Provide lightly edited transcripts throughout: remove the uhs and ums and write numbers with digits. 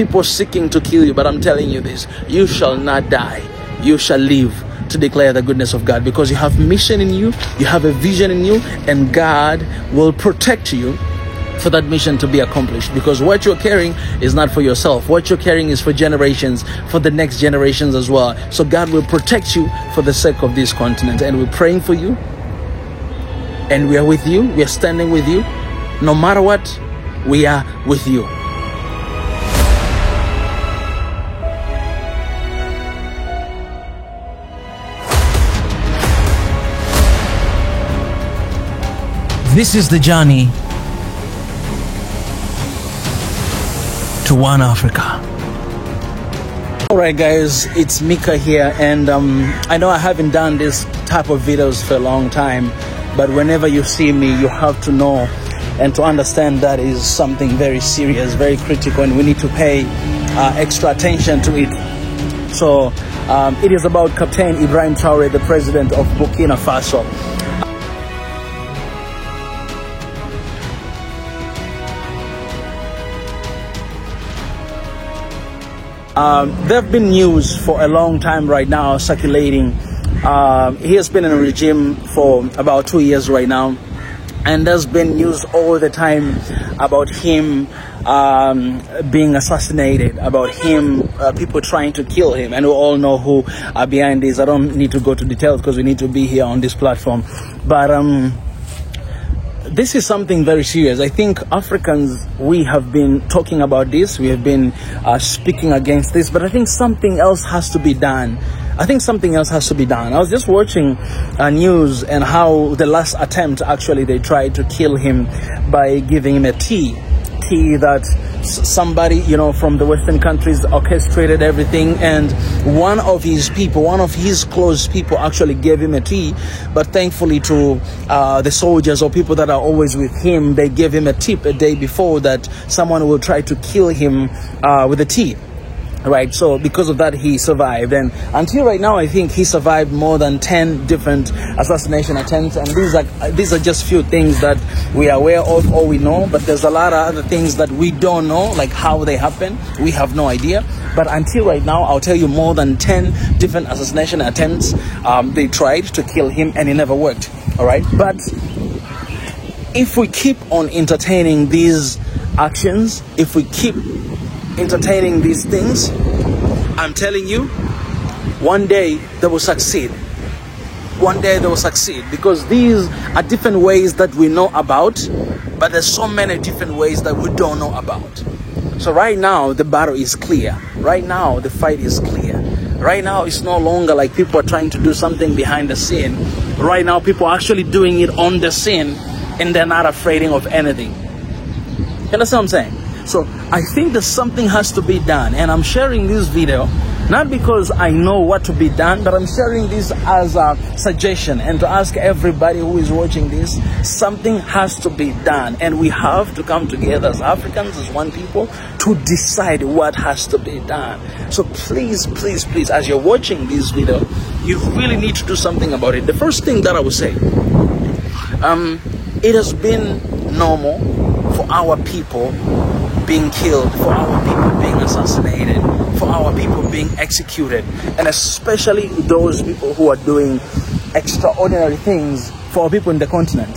people seeking to kill you, but I'm telling you this, you shall not die. You shall live to declare the goodness of God, because you have mission in you, you have a vision in you, and God will protect you for that mission to be accomplished, because what you're carrying is not for yourself. What you're carrying is for generations, for the next generations as well. So God will protect you for the sake of this continent, and we're praying for you, and we are with you. We are standing with you. No matter what, we are with you. This is the journey to One Africa. Alright guys, it's Mika here, and I know I haven't done this type of videos for a long time, but whenever you see me, you have to know and to understand that is something very serious, very critical, and we need to pay extra attention to it. So it is about Captain Ibrahim Traoré, the president of Burkina Faso. There have been news for a long time right now circulating. He has been in a regime for about 2 years right now, and there's been news all the time about him being assassinated, about him, people trying to kill him, and we all know who are behind this. I don't need to go to details because we need to be here on this platform, but this is something very serious. I think Africans, we have been talking about this, we have been speaking against this, but I think something else has to be done. I think something else has to be done. I was just watching news and how the last attempt, actually, they tried to kill him by giving him a tea that somebody, you know, from the Western countries orchestrated everything, and one of his people, one of his close people actually gave him a tea, but thankfully to the soldiers or people that are always with him, they gave him a tip a day before that someone will try to kill him with a tea. Right, so because of that he survived, and until right now I think he survived more than 10 different assassination attempts, and these are just few things that we are aware of or we know, but there's a lot of other things that we don't know, like how they happen. We have no idea, but until right now I'll tell you more than 10 different assassination attempts. They tried to kill him and it never worked. All right, but if we keep on entertaining these actions, if we keep entertaining these things, I'm telling you, one day they will succeed. One day they will succeed, because these are different ways that we know about, but there's so many different ways that we don't know about. So right now the battle is clear. Right now the fight is clear. Right now it's no longer like people are trying to do something behind the scene. Right now people are actually doing it on the scene, and they're not afraid of anything. You understand what I'm saying? So I think that something has to be done, and I'm sharing this video not because I know what to be done, but I'm sharing this as a suggestion and to ask everybody who is watching this, something has to be done, and we have to come together as Africans, as one people, to decide what has to be done. So please, please, please, as you're watching this video, you really need to do something about it. The first thing that I would say, it has been normal for our people being killed, for our people being assassinated, for our people being executed, and especially those people who are doing extraordinary things for our people in the continent.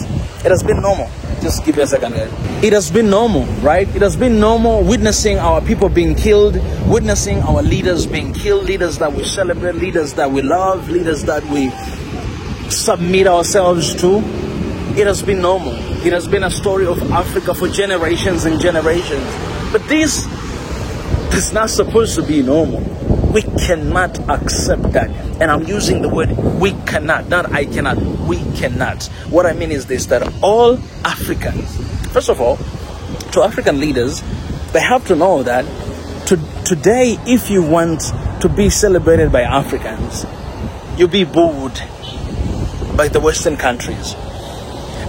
It has been normal. Just give me a second, guys. It has been normal, right? It has been normal witnessing our people being killed, witnessing our leaders being killed, leaders that we celebrate, leaders that we love, leaders that we submit ourselves to. It has been normal. It has been a story of Africa for generations and generations. But this is not supposed to be normal. We cannot accept that. And I'm using the word we cannot, not I cannot. We cannot. What I mean is this, that all Africans, first of all, to African leaders, they have to know that today, if you want to be celebrated by Africans, you'll be booed by the Western countries.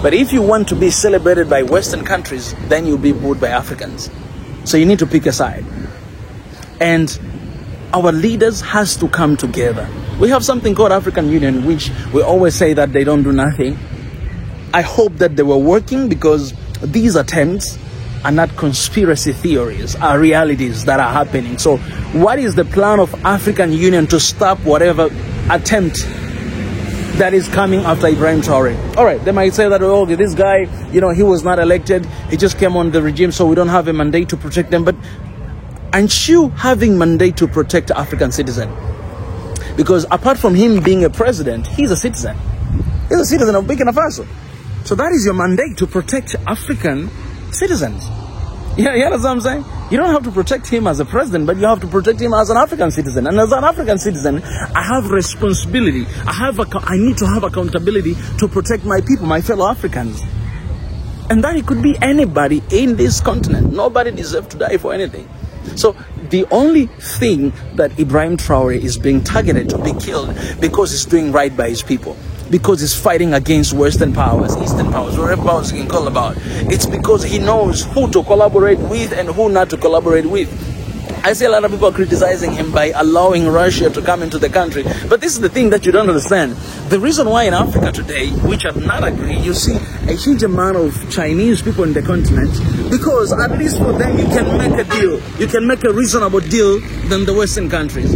But if you want to be celebrated by Western countries, then you'll be booed by Africans. So you need to pick a side. And our leaders has to come together. We have something called African Union, which we always say that they don't do nothing. I hope that they were working, because these attempts are not conspiracy theories, are realities that are happening. So what is the plan of African Union to stop whatever attempt that is coming after Ibrahim Traoré? All right, they might say that, oh, this guy, you know, he was not elected, he just came on the regime, so we don't have a mandate to protect them. But aren't you having mandate to protect African citizen? Because apart from him being a president, he's a citizen. He's a citizen of Burkina Faso. So that is your mandate, to protect African citizens. Yeah, you understand what I'm saying? You don't have to protect him as a president, but you have to protect him as an African citizen. And as an African citizen, I have responsibility. I need to have accountability to protect my people, my fellow Africans. And that it could be anybody in this continent. Nobody deserves to die for anything. So the only thing that Ibrahim Traoré is being targeted to be killed because he's doing right by his people, because he's fighting against Western powers, Eastern powers, whatever powers you can call about. It's because he knows who to collaborate with and who not to collaborate with. I see a lot of people criticizing him by allowing Russia to come into the country. But this is the thing that you don't understand. The reason why in Africa today, which I do not agree, you see a huge amount of Chinese people in the continent, because at least for them you can make a deal. You can make a reasonable deal than the Western countries.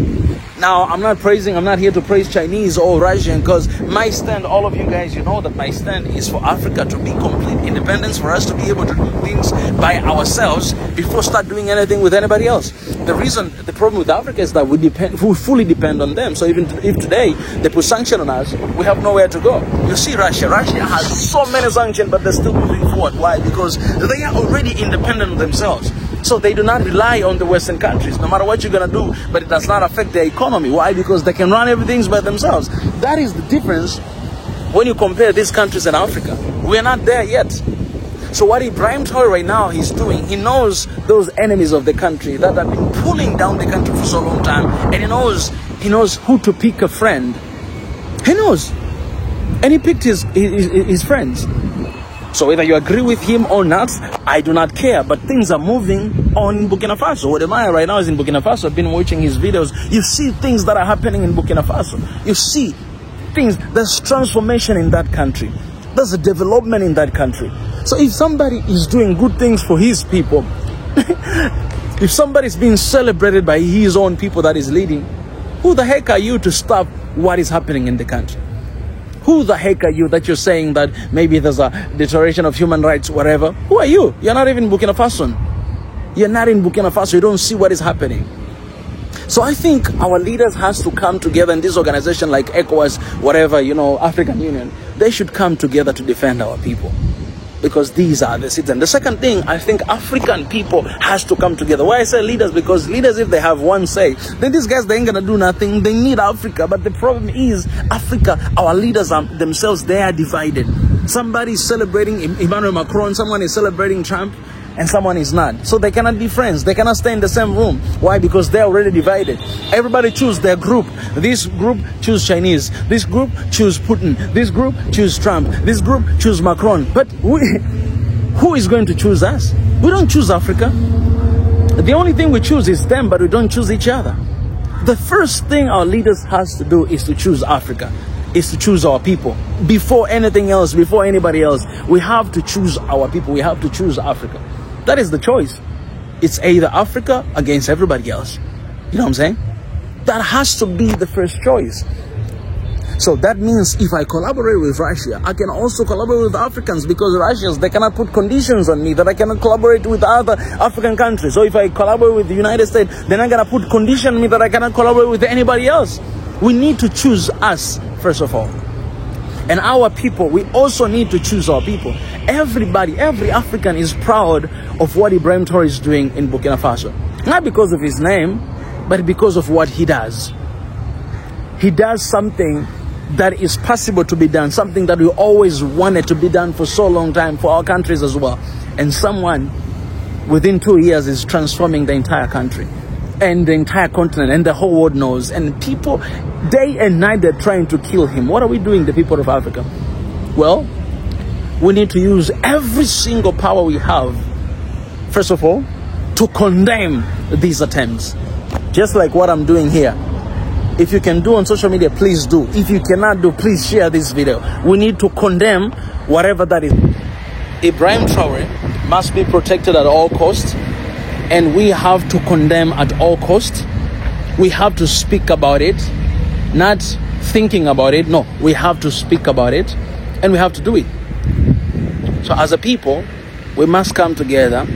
Now, I'm not here to praise Chinese or Russian, because my stand, all of you guys, you know that my stand is for Africa to be complete independence, for us to be able to do things by ourselves before start doing anything with anybody else. The problem with Africa is that we fully depend on them. So even if today they put sanction on us, we have nowhere to go. You see Russia has so many sanctions, but they're still moving forward. Why? Because they are already independent of themselves. So they do not rely on the Western countries, no matter what you're going to do, but it does not affect their economy. Why? Because they can run everything by themselves. That is the difference when you compare these countries in Africa. We're not there yet. So what Ibrahim Traoré right now he's doing, he knows those enemies of the country that have been pulling down the country for so long time, and he knows who to pick a friend. He knows. And he picked his friends. So whether you agree with him or not, I do not care. But things are moving on in Burkina Faso. What am I right now is in Burkina Faso. I've been watching his videos. You see things that are happening in Burkina Faso. You see things. There's transformation in that country. There's a development in that country. So if somebody is doing good things for his people, if somebody is being celebrated by his own people that is leading, who the heck are you to stop what is happening in the country? Who the heck are you that you're saying that maybe there's a deterioration of human rights, whatever? Who are you? You're not even Burkina Faso. You're not in Burkina Faso. You don't see what is happening. So I think our leaders has to come together in this organization like ECOWAS, whatever, you know, African Union. They should come together to defend our people, because these are the citizens. The second thing, I think African people has to come together. Why I say leaders? Because leaders, if they have one say, then these guys, they ain't gonna do nothing. They need Africa. But the problem is Africa, our leaders are themselves, they are divided. Somebody is celebrating Emmanuel Macron, someone is celebrating Trump, and someone is not. So they cannot be friends. They cannot stay in the same room. Why? Because they're already divided. Everybody choose their group. This group choose Chinese. This group choose Putin. This group choose Trump. This group choose Macron. But who is going to choose us? We don't choose Africa. The only thing we choose is them, but we don't choose each other. The first thing our leaders has to do is to choose Africa, is to choose our people. Before anything else, before anybody else, we have to choose our people. We have to choose Africa. That is the choice. It's either Africa against everybody else. You know what I'm saying? That has to be the first choice. So that means if I collaborate with Russia, I can also collaborate with Africans, because Russians, they cannot put conditions on me that I cannot collaborate with other African countries. So if I collaborate with the United States, they're not going to put condition on me that I cannot collaborate with anybody else. We need to choose us, first of all. And our people, we also need to choose our people. Everybody, every African is proud of what Ibrahim Traoré is doing in Burkina Faso. Not because of his name, but because of what he does. He does something that is possible to be done, something that we always wanted to be done for so long time for our countries as well. And someone within 2 years is transforming the entire country and the entire continent, and the whole world knows. And people, day and night, they're trying to kill him. What are we doing, the people of Africa? Well, we need to use every single power we have, first of all, to condemn these attempts. Just like what I'm doing here. If you can do on social media, please do. If you cannot do, please share this video. We need to condemn whatever that is. Ibrahim Traoré must be protected at all costs, and we have to condemn at all costs. We have to speak about it, not thinking about it. No, we have to speak about it, and we have to do it. So as a people, we must come together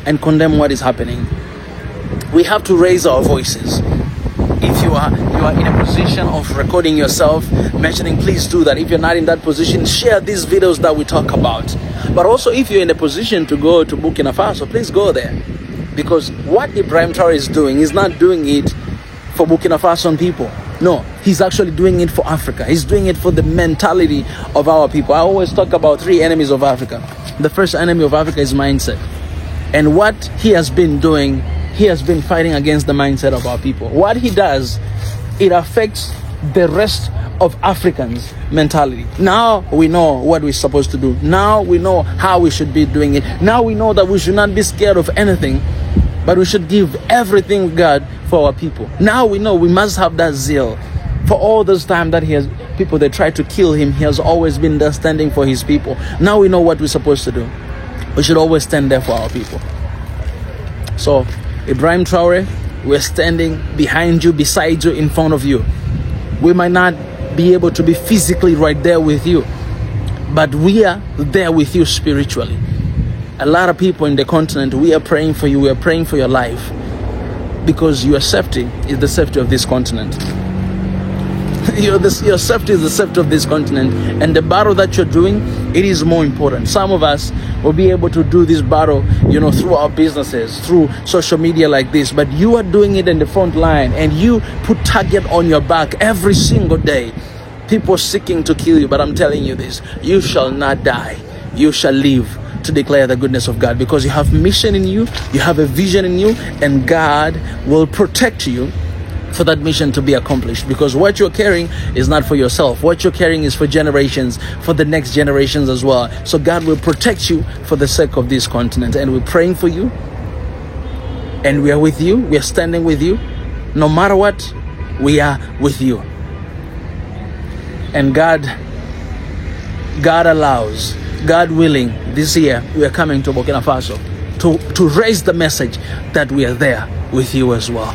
and condemn what is happening. We have to raise our voices. If you are in a position of recording yourself, mentioning, please do that. If you're not in that position, share these videos that we talk about. But also, if you're in a position to go to Burkina Faso, please go there. Because what Ibrahim Traoré is doing, he's not doing it for Burkina Faso people. No, he's actually doing it for Africa. He's doing it for the mentality of our people. I always talk about 3 enemies of Africa. The first enemy of Africa is mindset. And what he has been doing, he has been fighting against the mindset of our people. What he does, it affects the rest of Africans' mentality. Now we know what we're supposed to do. Now we know how we should be doing it. Now we know that we should not be scared of anything, but we should give everything we got for our people. Now we know we must have that zeal. For all this time that he has people that try to kill him, he has always been there standing for his people. Now we know what we're supposed to do. We should always stand there for our people. So Ibrahim Traoré, we're standing behind you, beside you, in front of you. We might not be able to be physically right there with you, but we are there with you spiritually. A lot of people in the continent, we are praying for you. We are praying for your life, because your safety is the safety of this continent. Your safety is the safety of this continent, and the battle that you're doing, it is more important. Some of us will be able to do this battle, through our businesses, through social media like this, but you are doing it in the front line, and you put target on your back every single day. People seeking to kill you, but I'm telling you this: you shall not die. You shall live to declare the goodness of God, because you have mission in you, you have a vision in you, and God will protect you for that mission to be accomplished. Because what you're carrying is not for yourself. What you're carrying is for generations, for the next generations as well. So God will protect you for the sake of this continent. And we're praying for you, and we are with you. We are standing with you. No matter what, we are with you. And God allows, God willing, this year we are coming to Burkina Faso to raise the message that we are there with you as well.